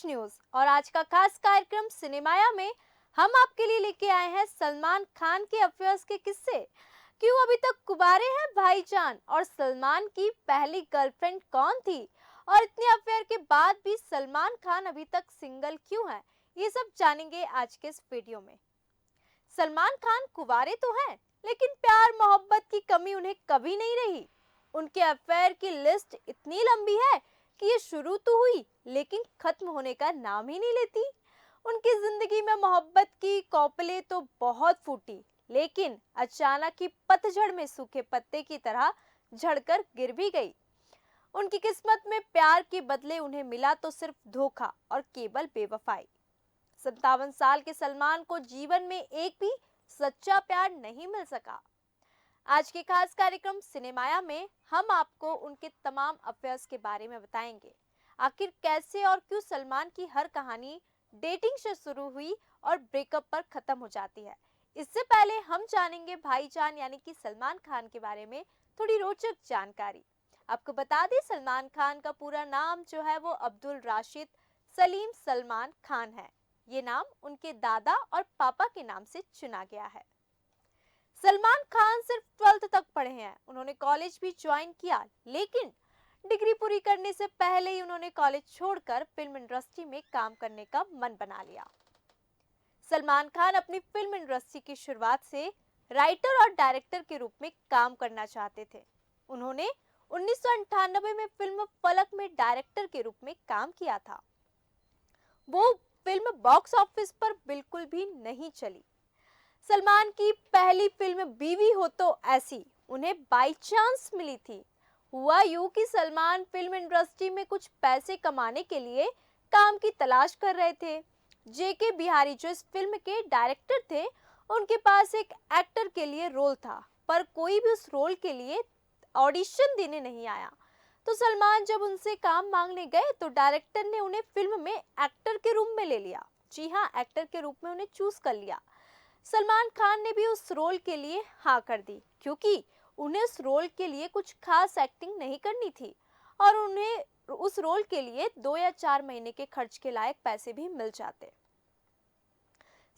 कुछ न्यूज और आज का खास कार्यक्रम सिनेमाया में हम आपके लिए लेके आए हैं सलमान खान के अफेयर्स के किस्से। क्यों अभी तक कुंवारे हैं भाईजान और सलमान की पहली गर्लफ्रेंड कौन थी और इतने अफेयर के बाद भी सलमान खान अभी तक सिंगल क्यों है, ये सब जानेंगे आज के इस वीडियो में। सलमान खान कुंवारे तो हैं, लेकिन प्यार मोहब्बत की कमी उन्हें कभी नहीं रही। उनके अफेयर की लिस्ट इतनी लंबी है कि ये शुरू तो हुई लेकिन खत्म होने का नाम ही नहीं लेती। उनकी जिंदगी में मोहब्बत की कौपलें तो बहुत फूटी, लेकिन अचानक ही पतझड़ में सूखे पत्ते की तरह झड़कर गिर भी गई। उनकी किस्मत में प्यार के बदले उन्हें मिला तो सिर्फ धोखा और केवल बेवफाई। 57 साल के सलमान को जीवन में एक भी सच्चा प्यार नहीं मिल सका। आज के खास कार्यक्रम सिनेमाया में हम आपको उनके तमाम अफेयर्स के बारे में बताएंगे। आखिर कैसे और क्यों सलमान की हर कहानी डेटिंग से शुरू हुई और ब्रेकअप पर खत्म हो जाती है। इससे पहले हम जानेंगे भाईजान यानी कि सलमान खान के बारे में थोड़ी रोचक जानकारी। आपको बता दें, सलमान खान का पूरा नाम जो है वो अब्दुल राशिद सलीम सलमान खान है। ये नाम उनके दादा और पापा के नाम से चुना गया है। सलमान खान सिर्फ 12th तक पढ़े हैं। उन्होंने कॉलेज भी ज्वाइन किया, लेकिन डिग्री पूरी करने से पहले ही उन्होंने कॉलेज छोड़कर फिल्म इंडस्ट्री में काम करने का मन बना लिया। सलमान खान अपनी फिल्म इंडस्ट्री की शुरुआत से राइटर और डायरेक्टर के रूप में काम करना चाहते थे। उन्होंने 1998 में फिल्म फलक में डायरेक्टर के रूप में काम किया था। वो फिल्म बॉक्स ऑफिस पर बिल्कुल भी नहीं चली। सलमान की पहली फिल्म बीवी हो तो ऐसी उन्हें बाई चांस मिली थी। हुआ यूं कि सलमान फिल्म इंडस्ट्री में कुछ पैसे कमाने के लिए काम की तलाश कर रहे थे। जेके बिहारी जो इस फिल्म के डायरेक्टर थे, उनके पास एक एक्टर के लिए रोल था, पर कोई भी उस रोल के लिए ऑडिशन देने नहीं आया। तो सलमान जब उनसे काम मांगने गए तो डायरेक्टर ने उन्हें फिल्म में एक्टर के रूप में ले लिया। जी हाँ, एक्टर के रूप में उन्हें चूज कर लिया। सलमान खान ने भी उस रोल के लिए हाँ कर दी, क्योंकि उन्हें उस रोल के लिए कुछ खास एक्टिंग नहीं करनी थी और उन्हें उस रोल के लिए 2 या 4 महीने के खर्च के लायक पैसे भी मिल जाते।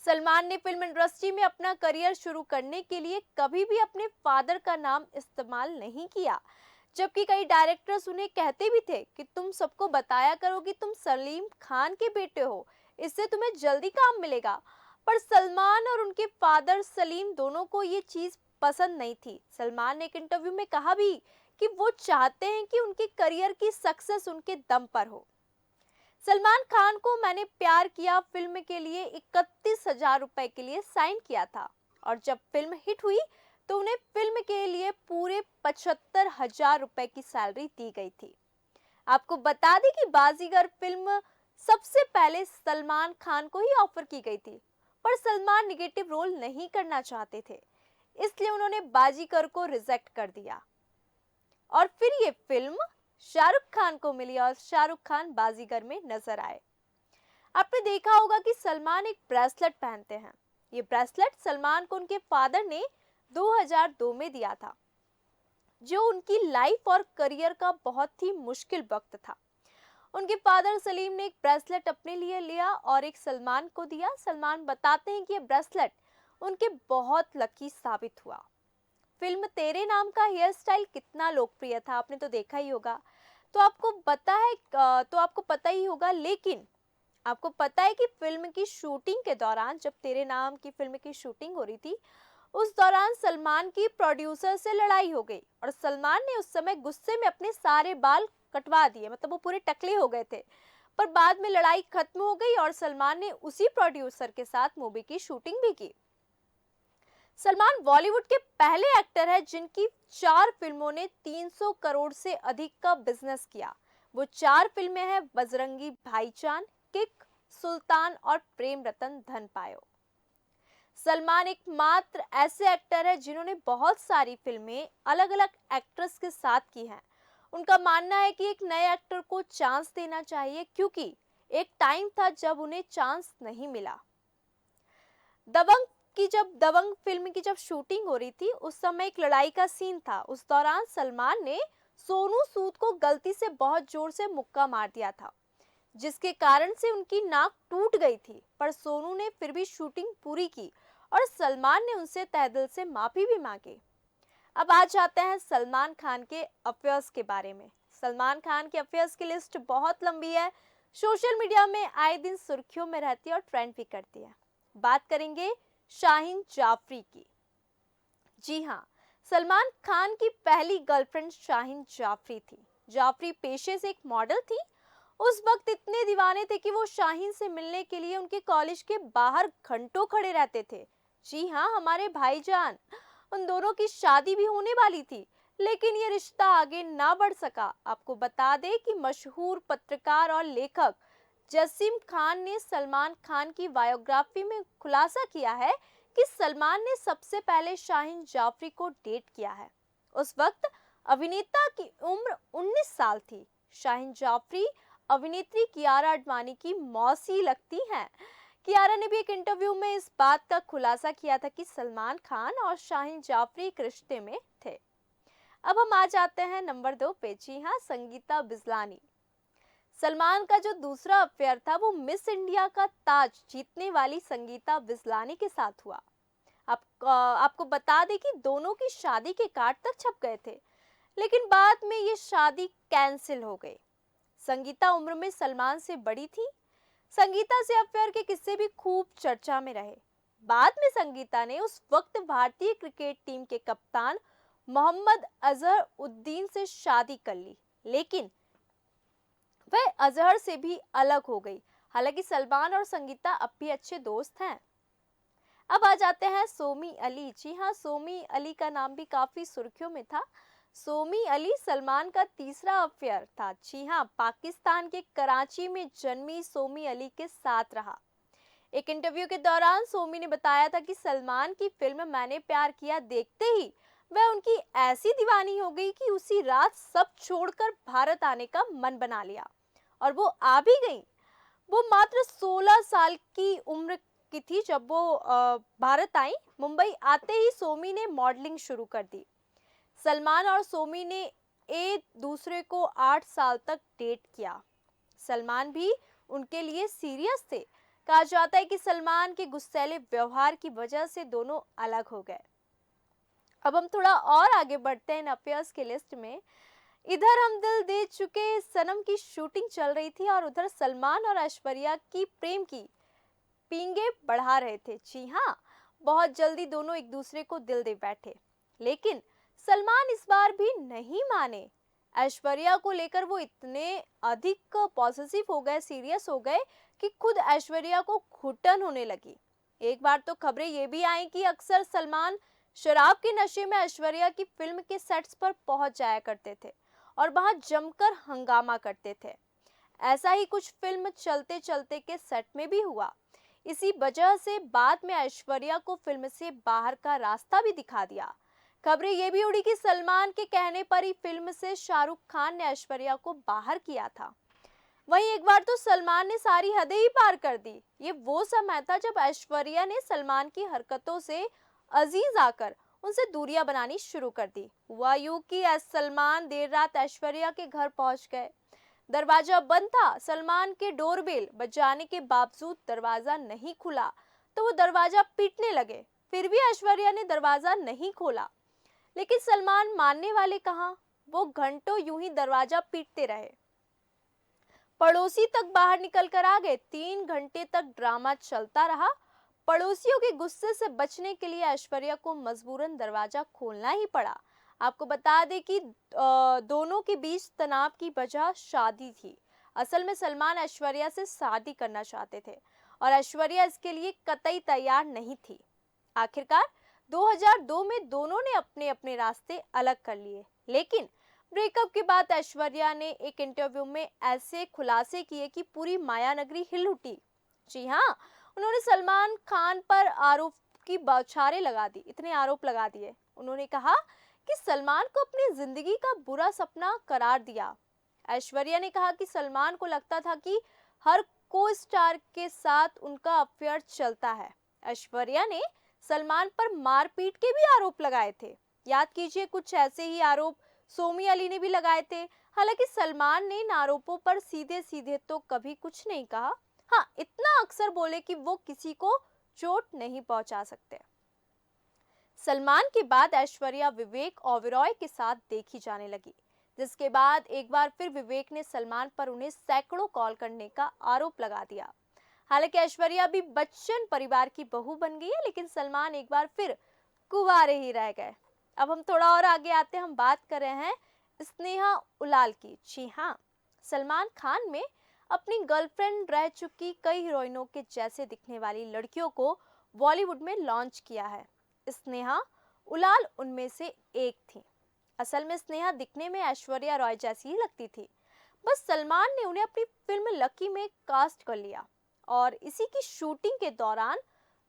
सलमान ने फिल्म इंडस्ट्री में अपना करियर शुरू करने के लिए कभी भी अपने फादर का नाम इस्तेमाल नहीं किया, जबकि कई डायरेक्टर्स उन्हें कहते भी थे कि तुम सबको बताया करो कि तुम सलीम खान के बेटे हो, इससे तुम्हें जल्दी काम मिलेगा। पर सलमान और उनके फादर सलीम दोनों को ये चीज पसंद नहीं थी। सलमान ने एक इंटरव्यू में कहा भी कि वो चाहते हैं कि उनके करियर की सक्सेस उनके दम पर हो। सलमान खान को मैंने प्यार किया फिल्म के लिए 31,000 रुपए के लिए साइन किया था, और जब फिल्म हिट हुई तो उन्हें फिल्म के लिए पूरे 75,000 रुपए की सैलरी दी गई थी। आपको बता दें कि बाजीगर फिल्म सबसे पहले सलमान खान को ही ऑफर की गई थी, पर सलमान निगेटिव रोल नहीं करना चाहते थे, इसलिए उन्होंने बाजीगर को रिजेक्ट कर दिया और फिर ये फिल्म शाहरुख खान को मिली और शाहरुख खान बाजीगर में नजर आए। आपने देखा होगा कि सलमान एक ब्रेसलेट पहनते हैं। ये ब्रेसलेट सलमान को उनके फादर ने 2002 में दिया था, जो उनकी लाइफ और करियर का बहुत ही मुश्किल वक्त था। उनके फादर सलीम ने एक ब्रेसलेट अपने लिए लिया और एक सलमान को दिया। सलमान बताते हैं कि ये ब्रेसलेट उनके बहुत लकी साबित हुआ। फिल्म तेरे नाम का हेयर स्टाइल कितना लोकप्रिय था, आपने तो देखा ही होगा। तो आपको पता ही होगा, लेकिन आपको पता है कि फिल्म की शूटिंग के दौरान, जब तेरे नाम की फिल्म की शूटिंग हो रही थी, उस दौरान सलमान की प्रोड्यूसर से लड़ाई हो गई और सलमान ने उस समय गुस्से में अपने सारे बाल कटवा दिए, मतलब वो पूरे टकले हो गए थे। पर बाद में लड़ाई खत्म हो गई और सलमान ने उसी प्रोड्यूसर के साथ मूवी की शूटिंग भी की। सलमान बॉलीवुड के पहले एक्टर है जिनकी 4 फिल्मों ने 300 करोड़ से अधिक का बिजनेस किया। वो 4 फिल्में हैं बजरंगी भाईजान, किक, सुल्तान और प्रेम रतन धन पायो। सलमान एकमात्र ऐसे एक्टर है जिन्होंने बहुत सारी फिल्में अलग अलग एक्ट्रेस के साथ की हैं। उनका मानना है कि एक नए एक्टर को चांस देना चाहिए, क्योंकि एक टाइम था जब उन्हें चांस नहीं मिला। दबंग फिल्म की जब शूटिंग हो रही थी, उस समय एक लड़ाई का सीन था। उस दौरान सलमान ने सोनू सूद को गलती से बहुत जोर से मुक्का मार दिया था, जिसके कारण से उनकी नाक टूट गई थी, पर सोनू ने फिर भी शूटिंग पूरी की और सलमान ने उनसे तहे दिल से माफी भी मांगी। अब आ जाते हैं सलमान खान के अफेयर्स के बारे में। सलमान खान के अफेयर्स की लिस्ट बहुत लंबी है, सोशल मीडिया में आए दिन सुर्खियों में रहती है और ट्रेंड भी करती है। बात करेंगे शाहीन जाफरी की। जी हाँ, सलमान खान की पहली गर्लफ्रेंड शाहीन जाफरी थी। जाफरी पेशे से एक मॉडल थी। उस वक्त इतने दीवाने थे कि वो शाहीन से मिलने के लिए उनके कॉलेज के बाहर घंटों खड़े रहते थे। जी हाँ, हमारे भाईजान, उन दोनों की शादी भी होने वाली थी, लेकिन ये रिश्ता आगे ना बढ़ सका। आपको बता दें कि मशहूर पत्रकार और लेखक जसीम खान ने सलमान खान की बायोग्राफी में खुलासा किया है कि सलमान ने सबसे पहले शाहीन जाफरी को डेट किया है। उस वक्त अभिनेता की उम्र 19 साल थी। शाहीन जाफरी अभिनेत्री कियारा आडवाणी की मौसी लगती हैं। कियारा ने भी एक इंटरव्यू में इस बात का खुलासा किया था कि सलमान खान और शाहीन जाफरी एक रिश्ते में थे। अब हम आ जाते हैं नंबर 2 पे। जी हाँ, संगीता बिजलानी। सलमान का जो दूसरा अफेयर था वो मिस इंडिया का ताज जीतने वाली संगीता बिजलानी के साथ हुआ। आपको बता दें कि दोनों की शादी के कार्ड तक छप गए थे, लेकिन बाद में ये शादी कैंसिल हो गई। संगीता उम्र में सलमान से बड़ी थी। संगीता से अफेयर के किस्से भी खूब चर्चा में रहे। बाद में संगीता ने उस वक्त भारतीय क्रिकेट टीम के कप्तान मोहम्मद अजहर उद्दीन से शादी कर ली, लेकिन वह अजहर से भी अलग हो गई। हालांकि सलमान और संगीता अब भी अच्छे दोस्त हैं। अब आ जाते हैं सोमी अली। जी हाँ, सोमी अली का नाम भी काफी सुर्खियों में था। सोमी अली सलमान का तीसरा अफेयर था। जी हाँ, पाकिस्तान के कराची में जन्मी सोमी अली के साथ रहा। एक इंटरव्यू के दौरान सोमी ने बताया था कि सलमान की फिल्म मैंने प्यार किया देखते ही वह उनकी ऐसी दीवानी हो गई कि उसी रात सब छोड़कर भारत आने का मन बना लिया, और वो आ भी गई। वो मात्र 16 साल की उम्र की थी जब वो भारत आई। मुंबई आते ही सोमी ने मॉडलिंग शुरू कर दी। सलमान और सोमी ने एक दूसरे को 8 साल तक डेट किया। सलमान भी उनके लिए सीरियस थे। कहा जाता है कि सलमान के गुस्सैले व्यवहार की वजह से दोनों अलग हो गए। अब हम थोड़ा और आगे बढ़ते हैं इन अफेयर्स की लिस्ट में। इधर हम दिल दे चुके सनम की शूटिंग चल रही थी और उधर सलमान और ऐश्वर्या की प्रेम की पींगे बढ़ा रहे थे। जी हाँ, बहुत जल्दी दोनों एक दूसरे को दिल दे बैठे, लेकिन सलमान इस बार भी नहीं माने। ऐश्वर्या को लेकर वो इतने अधिक पॉजिटिव हो गए, सीरियस हो गए कि खुद ऐश्वर्या को घुटन होने लगी। एक बार तो खबरें ये भी आई कि अक्सर सलमान शराब के नशे में ऐश्वर्या की फिल्म के सेट्स पर पहुंच जाया करते थे और वहां जमकर हंगामा करते थे। ऐसा ही कुछ फिल्म चलते चलते के सेट में भी हुआ। इसी वजह से बाद में ऐश्वर्या को फिल्म से बाहर का रास्ता भी दिखा दिया। खबरें ये भी उड़ी कि सलमान के कहने पर ही फिल्म से शाहरुख खान ने ऐश्वर्या को बाहर किया था। वहीं एक बार तो सलमान ने सारी हदें ही पार कर दी। ये वो समय था जब ऐश्वर्या ने सलमान की हरकतों से अजीज आकर उनसे दूरियां बनानी शुरू कर दी। हुआ यूं कि सलमान देर रात ऐश्वर्या के घर पहुंच गए। दरवाजा बंद था। सलमान के डोरबेल बजाने के बावजूद दरवाजा नहीं खुला तो वो दरवाजा पीटने लगे। फिर भी ऐश्वर्या ने दरवाजा नहीं खोला, लेकिन सलमान मानने वाले कहाँ। वो घंटों यूं ही दरवाजा पीटते रहे। पड़ोसी तक बाहर निकल कर आ गए। 3 घंटे तक ड्रामा चलता रहा। पड़ोसियों के गुस्से से बचने के लिए ऐश्वर्या को मजबूरन दरवाजा खोलना ही पड़ा। आपको बता दें कि दोनों के बीच तनाव की वजह शादी थी। असल में सलमान ऐश्वर्या से शादी करना चाहते थे और ऐश्वर्या इसके लिए कतई तैयार नहीं थी। आखिरकार 2002 में दोनों ने अपने अपने रास्ते अलग कर लिए, लेकिन ब्रेकअप के बाद ऐश्वर्या ने एक इंटरव्यू में ऐसे खुलासे किए कि पूरी माया नगरी हिल उठी। जी हाँ, उन्होंने सलमान खान पर आरोप की बौछारें लगा दी, इतने आरोप लगा दिए। उन्होंने कहा कि सलमान को अपनी जिंदगी का बुरा सपना करार दिया। ऐश्वर्या ने कहा कि सलमान को लगता था कि हर को स्टार के साथ उनका अफेयर चलता है। ऐश्वर्या ने सलमान पर मारपीट के भी आरोप लगाए थे। याद कीजिए, कुछ ऐसे ही आरोप सोमी अली ने भी लगाए थे। हालांकि सलमान ने इन आरोपों पर सीधे सीधे तो कभी कुछ नहीं कहा। हाँ, इतना अक्सर बोले कि वो किसी को चोट नहीं पहुंचा सकते। सलमान के बाद ऐश्वर्या विवेक ओबेरॉय के साथ देखी जाने लगी, जिसके बाद एक बार फिर विवेक ने सलमान पर उन्हें सैकड़ों कॉल करने का आरोप लगा दिया। हालांकि ऐश्वर्या भी बच्चन परिवार की बहू बन गई है, लेकिन सलमान एक बार फिर कुंवारे ही रह गए। अब हम थोड़ा और आगे आते हैं, हम बात कर रहे हैं स्नेहा उलाल की। जी हाँ, सलमान खान में अपनी गर्लफ्रेंड रह चुकी कई हीरोइनों के जैसे दिखने वाली लड़कियों को बॉलीवुड में लॉन्च किया है। स्नेहा उलाल उनमें से एक थी। असल में स्नेहा दिखने में ऐश्वर्या रॉय जैसी ही लगती थी, बस सलमान ने उन्हें अपनी फिल्म लकी में कास्ट कर लिया और इसी की शूटिंग के दौरान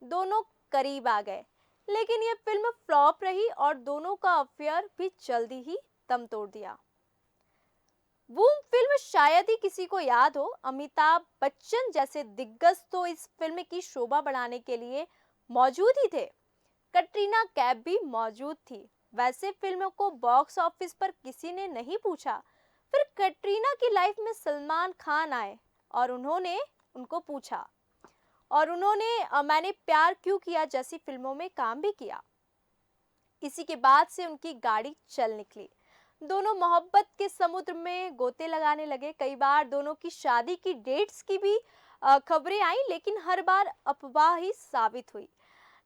दोनों करीब आ गए। लेकिन यह फिल्म फ्लॉप रही और दोनों का अफेयर भी जल्दी ही दम तोड़ दिया। बूम फिल्म शायद ही किसी को याद हो। अमिताभ बच्चन जैसे दिग्गज तो इस फिल्म की शोभा बढ़ाने के लिए मौजूद ही थे। कटरीना कैफ भी मौजूद थी। वैसे फिल्म को बॉक्स ऑफिस पर किसी ने नहीं पूछा। फिर कटरीना की लाइफ में सलमान खान आए और उन्होंने उनको पूछा और उन्होंने मैंने प्यार क्यों किया जैसी फिल्मों में काम भी किया। इसी के बाद से उनकी गाड़ी चल निकली। दोनों मोहब्बत के समुद्र में गोते लगाने लगे। कई बार दोनों की शादी की डेट्स की भी खबरें आई, लेकिन हर बार अफवाह ही साबित हुई।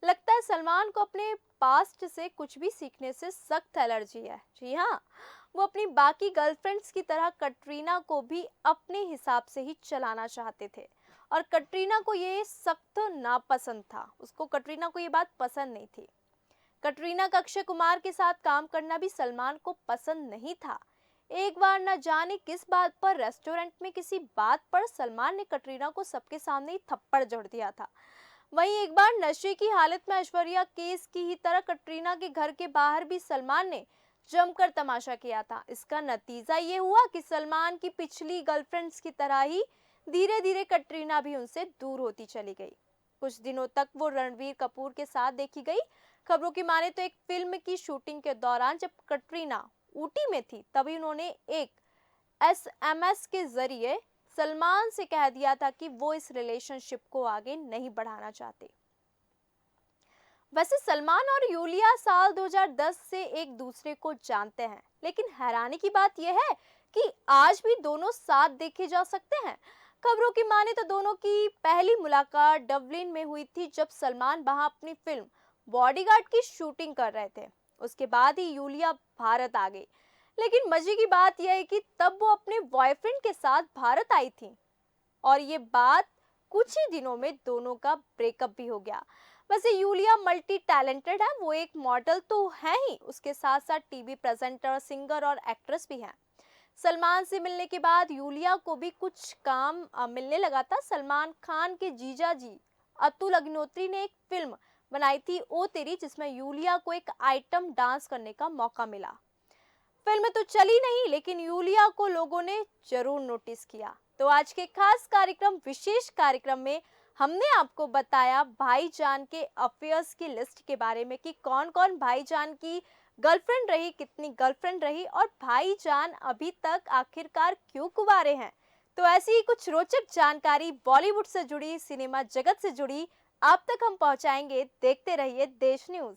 लगता है सलमान को अपने पास्ट से कुछ भी सीखने से सख्त एलर्जी है। जी हाँ, वो अपनी बाकी गर्लफ्रेंड्स की तरह कटरीना को भी अपने हिसाब से ही चलाना चाहते थे और कटरीना को ये सख्त नापसंद था। उसको कटरीना को ये बात पसंद नहीं थी। कटरीना का अक्षय कुमार के साथ काम करना भी सलमान को पसंद नहीं था। एक बार न जाने किस बात पर रेस्टोरेंट में किसी बात पर सलमान ने कटरीना को सबके सामने ही थप्पड़ जड़ दिया था। वहीं एक बार नशे की हालत में ऐश्वर्या केस की ही तरह कटरीना के घर के बाहर भी सलमान ने जमकर तमाशा किया था। इसका नतीजा ये हुआ कि सलमान की पिछली गर्लफ्रेंड्स की तरह ही धीरे धीरे कटरीना भी उनसे दूर होती चली गई। कुछ दिनों तक वो रणबीर कपूर के साथ देखी गई। खबरों की माने तो एक फिल्म की शूटिंग के दौरान जब कटरीना ऊटी में थी, तभी उन्होंने एक एसएमएस के जरिए सलमान से कह दिया था कि वो इस रिलेशनशिप को आगे नहीं बढ़ाना चाहते। वैसे सलमान और यूलिया साल 2010 से एक दूसरे को जानते हैं, लेकिन हैरानी की बात यह है कि आज भी दोनों साथ देखे जा सकते हैं। खबरों की माने तो दोनों की पहली मुलाकात डबलिन में हुई थी, जब सलमान वहां अपनी फिल्म बॉडीगार्ड की शूटिंग कर रहे थे। उसके बाद ही यूलिया भारत आ गई। लेकिन मजे की बात यह है कि तब वो अपने बॉयफ्रेंड के साथ भारत आई थी और ये बात कुछ ही दिनों में दोनों का ब्रेकअप भी हो गया। वैसे यूलिया मल्टी टैलेंटेड है। वो एक मॉडल तो है ही, उसके साथ साथ टीवी प्रेजेंटर, सिंगर और एक्ट्रेस भी हैं। सलमान से मिलने के बाद यूलिया को भी कुछ काम मिलने लगा था। सलमान खान के जीजा जी अतुल अग्निहोत्री ने एक फिल्म बनाई थी ओ तेरी, जिसमें यूलिया को एक आइटम डांस करने का मौका मिला। फिल्म तो चली नहीं, लेकिन यूलिया को लोगों ने जरूर नोटिस किया। तो आज के खास कार्यक्रम, विशेष कार्यक्रम में हमने आपको बताया भाईजान के अफेयर्स की लिस्ट के बारे में कि कौन कौन भाईजान की गर्लफ्रेंड रही, कितनी गर्लफ्रेंड रही और भाईजान अभी तक आखिरकार क्यों कुंवारे हैं। तो ऐसी ही कुछ रोचक जानकारी बॉलीवुड से जुड़ी, सिनेमा जगत से जुड़ी आप तक हम पहुंचाएंगे। देखते रहिए देश न्यूज।